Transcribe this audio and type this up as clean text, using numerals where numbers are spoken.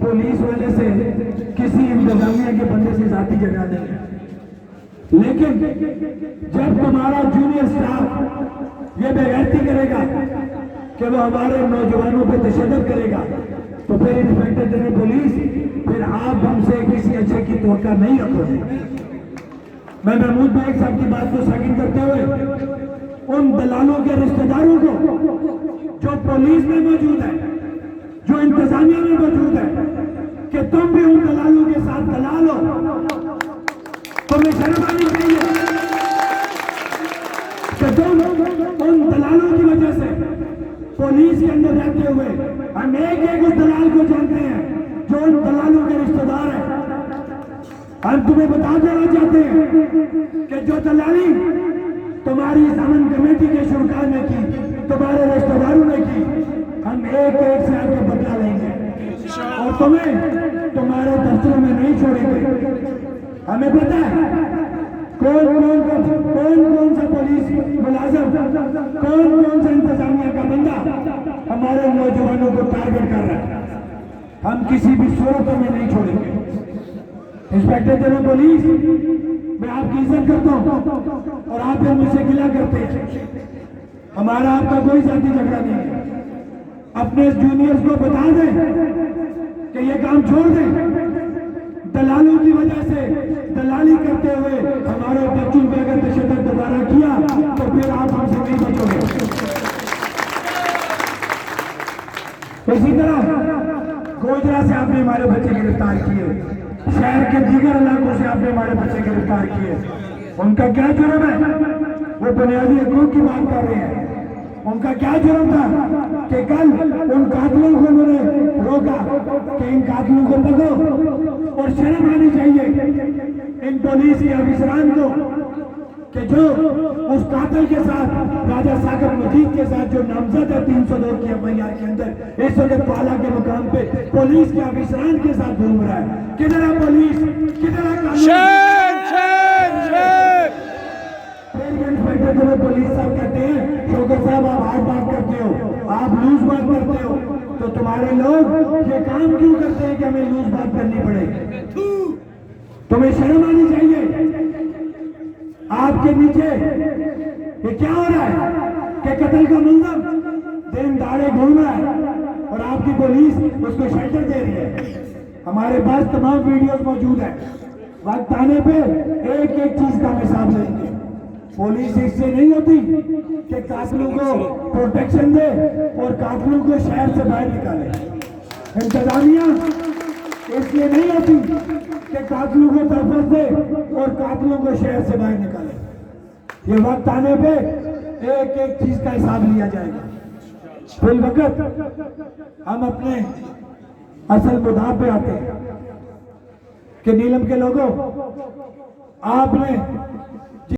Police वाले से किसी इंतजामिया के बंदे से जाती झगड़ा नहीं है, लेकिन जब तुम्हारा जूनियर स्टाफ ये बेगैरती करेगा कि वो हमारे नौजवानों पे तशद्दुद करेगा, तो फिर इंस्पेक्टर जनरल पुलिस, फिर आप हमसे किसी अच्छे की तवक्का नहीं रखोगे। मैं महमूद नायक साहब की बात को साकिन करते हुए उन दलालों के रिश्तेदारों को जो पुलिस में मौजूद है, जो इंतजामिया में मौजूद है, कि तुम भी उन दलालों के साथ दलाल हो, तुम्हें शर्म आनी चाहिए कि तुम उन दलालों की वजह से पुलिस के अंदर रहते हुए हम एक उस दलाल को जानते हैं जो उन दलालों के रिश्तेदार हैं। हम तुम्हें बता देना चाहते हैं कि जो दलाली तुम्हारी जमीन कमेटी के शुरकार ने की, तुम्हारे रिश्तेदारों ने की, हम एक से आके बदला लेंगे और तुम्हें तुम्हारे दफ्तरों में नहीं छोड़ेंगे। हमें पता है कौन सा पुलिस मुलाजिम, कौन सा इंतजामिया का बंदा हमारे नौजवानों को टारगेट कर रहा है। हम किसी भी सूरत में नहीं छोड़ेंगे। इंस्पेक्टर जनरल पुलिस, मैं आपकी इज्जत करता हूं और आप फिर मुझसे गिला करते हैं। हमारा आपका कोई जाति झगड़ा नहीं है। अपने जूनियर्स को बता दें कि ये काम छोड़ दें। दलालों की वजह से दलाली करते हुए हमारे बच्चों पे अगर तशद्दुद दोबारा किया तो फिर आप हमसे नहीं बचोगे। इसी तरह गोजरा से आपने हमारे बच्चे गिरफ्तार किए, शहर के दीगर इलाकों से आपने हमारे बच्चे गिरफ्तार किए। उनका क्या जुर्म है? वो बुनियादी हकूक की बात कर रहे हैं। उनका क्या जुर्म था कि कल उन कातिलों को उन्होंने रोका कि इन कातिलों को पकड़ो, और शर्म आनी चाहिए इन पुलिस के अफसरान को कि जो उस कातिल के साथ, राजा सागर मजीद के साथ जो नामजद है 302 की एफआईआर के अंदर, इस वक्त पाला के मुकाम पे पुलिस के अफसरान के साथ घूम रहा है। किधर है पुलिस, किधर है कानून? इंस्पेक्टर जनरल पुलिस साहब कहते हैं, शौकत साहब आप हार्ड बात करते हो, आप लूज बात करते हो, तो तुम्हारे लोग ये काम क्यों करते हैं कि हमें लूज बात करनी पड़े? तुम्हें शर्म आनी चाहिए। आपके नीचे ये क्या हो रहा है कि कत्ल का मुलज़िम दिन दाड़े घूम रहा है और आपकी पुलिस उसको शेल्टर दे रही है। हमारे पास तमाम वीडियोस मौजूद है। वक्त आने पे एक चीज का हिसाब लेंगे। पुलिस इससे नहीं होती कि कातिलों को प्रोटेक्शन दे और कातिलों को शहर से बाहर निकाले। इंतजामिया इसलिए नहीं होती कि कातिलों को तहफ़्फ़ुज़ दे और कातिलों को शहर से बाहर निकाले। ये वक्त आने पे एक चीज का हिसाब लिया जाएगा। फिर वक्त हम अपने असल मुद्दा पे आते हैं कि नीलम के लोगों, आपने